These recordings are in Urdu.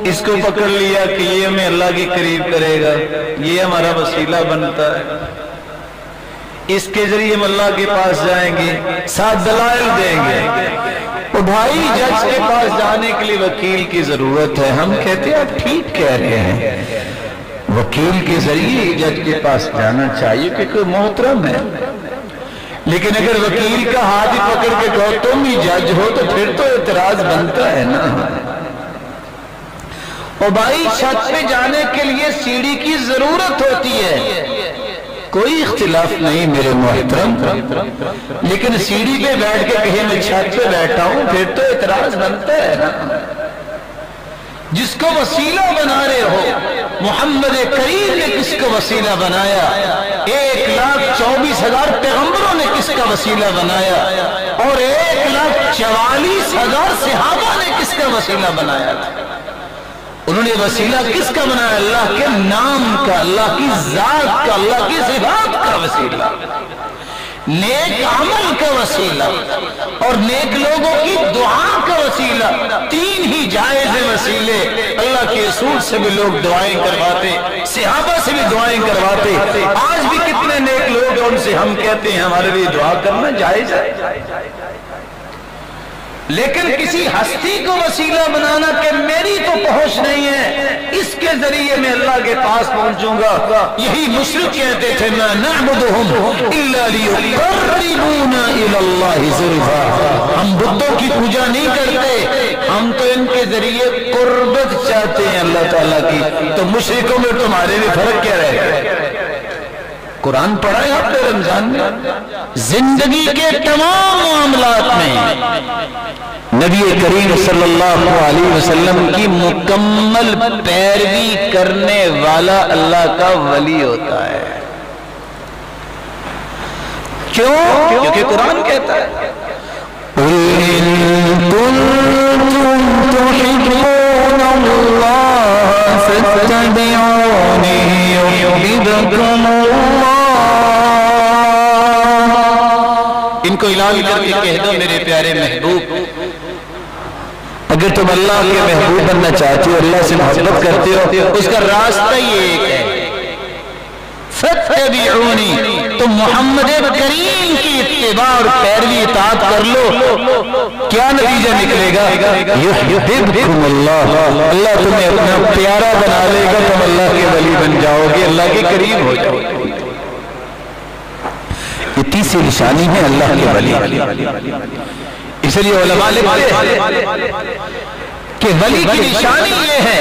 اس کو پکڑ لیا کہ یہ ہمیں اللہ کے قریب کرے گا، یہ ہمارا وسیلہ بنتا ہے، اس کے ذریعے ہم اللہ کے پاس جائیں گے، ساتھ دلائل دیں گے۔ اور بھائی جج کے پاس جانے کے لیے وکیل کی ضرورت ہے، ہم کہتے ہیں آپ ٹھیک کہہ رہے ہیں، وکیل کے ذریعے جج کے پاس جانا چاہیے کیونکہ محترم ہے، لیکن اگر وکیل کا ہاتھ ہی پکڑ کے کہو تم ہی جج ہو تو پھر تو اعتراض بنتا ہے نا۔ اور بھائی چھت پہ جانے کے لیے سیڑھی کی ضرورت ہوتی ہے، کوئی اختلاف نہیں میرے محترم، لیکن سیڑھی پہ بیٹھ کے کہیں میں چھت پہ بیٹھا ہوں پھر تو اعتراض بنتا ہے نا۔ جس کو وسیلہ بنا رہے ہو، محمد کریم نے کس کو وسیلہ بنایا، 1,24,000 پیغمبروں نے کس کا وسیلہ بنایا، اور 1,44,000 صحابہ نے کس کا وسیلہ بنایا تھا۔ انہوں نے وسیلہ کس کا بنایا؟ اللہ کے نام کا، اللہ کی ذات کا، اللہ کی صفات کا وسیلہ، نیک عمل کا وسیلہ اور نیک لوگوں کی دعا کا وسیلہ، تین ہی جائز وسیلے۔ اللہ کے رسول سے بھی لوگ دعائیں کرواتے، صحابہ سے بھی دعائیں کرواتے، آج بھی کتنے نیک لوگ ہیں ان سے ہم کہتے ہیں ہمارے لیے دعا کرنا جائز ہے، لیکن کسی ہستی کو وسیلہ بنانا کہ میری تو پہنچ نہیں ہے، اس کے ذریعے میں اللہ کے پاس پہنچوں گا، یہی مشرک کہتے تھے مَا نَعْبُدُهُمْ إِلَّا لِيُقَرِّبُونَا إِلَى اللَّهِ زُلْفَىٰ۔ ہم بتوں کی پوجا نہیں کرتے، ہم تو ان کے ذریعے قربت چاہتے ہیں اللہ تعالیٰ کی۔ تو مشرکوں میں تمہارے بھی فرق کیا رہے گا؟ قرآن پڑھا ہے آپ نے رمضان میں، زندگی کے تمام معاملات میں نبی کریم صلی اللہ علیہ وسلم کی مکمل پیروی کرنے والا اللہ کا ولی ہوتا ہے۔ کیوں؟ کیونکہ قرآن کہتا ہے قُلْ إِن كُنتُمْ تُحِبُّونَ اللَّهَ فَاتَّبِعُونِي يُحْبِبْكُمُ اللَّهُ۔ ان کو اعلان کر کے کہہ دو میرے پیارے محبوب، اگر تم اللہ کے محبوب بننا چاہتے ہو، اللہ سے محبت کرتے ہو، اس کا راستہ یہ ایک ہے، فَاتَّبِعُونِي، تم محمد کریم کی اتباع اور پیروی اطاعت کر لو، کیا نتیجہ نکلے گا؟ یحببکم اللہ، اللہ تمہیں اپنا پیارا بنا لے گا، تم اللہ کے ولی بن جاؤ گے، اللہ کے قریب ہو جاؤ گے۔ یہ تیسری نشانی ہے اللہ کے ولی۔ اس لیے علماء لکھتے ہیں کہ ولی کی نشانی یہ ہے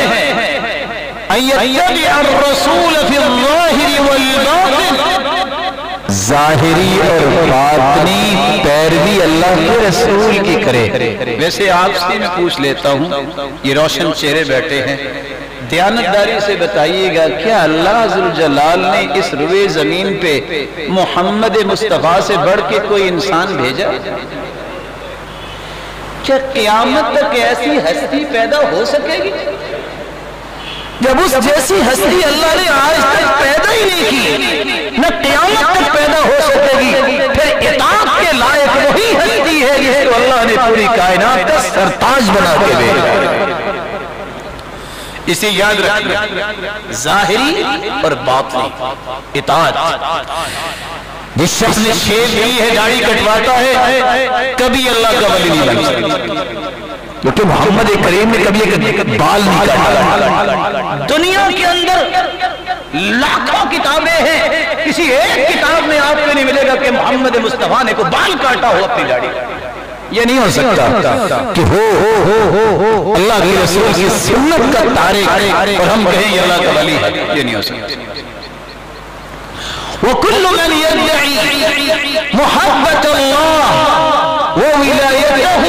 أن يتبع الرسول في الظاهر والباطن، ظاہری اور باطنی پیروی اللہ کے رسول کی کرے۔ ویسے آپ سے میں پوچھ لیتا ہوں، یہ روشن چہرے بیٹھے ہیں، دیانتداری سے بتائیے گا کیا اللہ ذوالجلال نے اس روئے زمین پہ محمد مصطفیٰ سے بڑھ کے کوئی انسان بھیجا؟ کیا قیامت تک ایسی ہستی پیدا ہو سکے گی؟ جب اس جیسی ہستی اللہ نے آج تک پیدا ہی نہیں کی، نہ قیامت تک پیدا ہو سکے گی، پھر اطاعت کے لائق وہی ہستی ہے جس کو اللہ نے پوری کائنات کا سرتاج بنا کے بھیجا۔ اسے یاد رکھیے، ظاہری اور باطنی اطاعت۔ جس شخص نے شیو کی ہے، داڑھی کٹواتا ہے، کبھی اللہ کا ولی نہیں بن سکتا، کیونکہ محمد کریم نے کبھی ایک بال نہیں کاٹا۔ دنیا کے اندر لاکھوں کتابیں ہیں، کسی ایک کتاب میں آپ کو نہیں ملے گا کہ محمد مصطفیٰ نے کوئی بال کاٹا ہو اپنی داڑھی۔ یہ نہیں ہو سکتا کہ ہو اللہ کے رسول کی سنت کا تارک اور ہم کہیں یہ اللہ کا ولی ہے، یہ نہیں ہو سکتا۔ وَكُلُّ مَنْ يَدَّعِي مُحَبَّةَ اللَّهِ وَوِلَایَتَهُ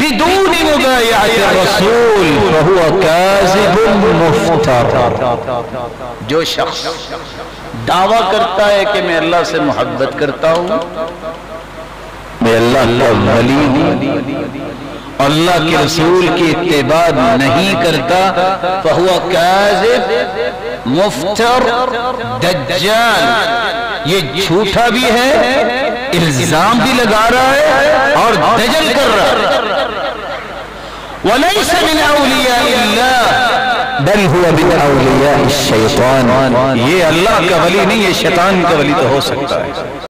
بِدُونِ مُبَایَعَةِ الرَّسُولِ فَهُوَ كَاذِبٌ مُفْتَرٍ۔ جو شخص دعویٰ کرتا ہے کہ میں اللہ سے محبت کرتا ہوں، میں اللہ کا ولی ہوں، اللہ کے رسول کی اتباع نہیں کرتا، فہو کاذب مفتر دجال، یہ جھوٹا بھی ہے، الزام بھی لگا رہا ہے اور دجل کر رہا ہے۔ وَلَيْسَ مِنْ أَوْلِيَاءِ اللَّهِ بل هو من اولیاء الشیطان، یہ اللہ کا ولی نہیں، یہ شیطان کا ولی تو ہو سکتا ہے۔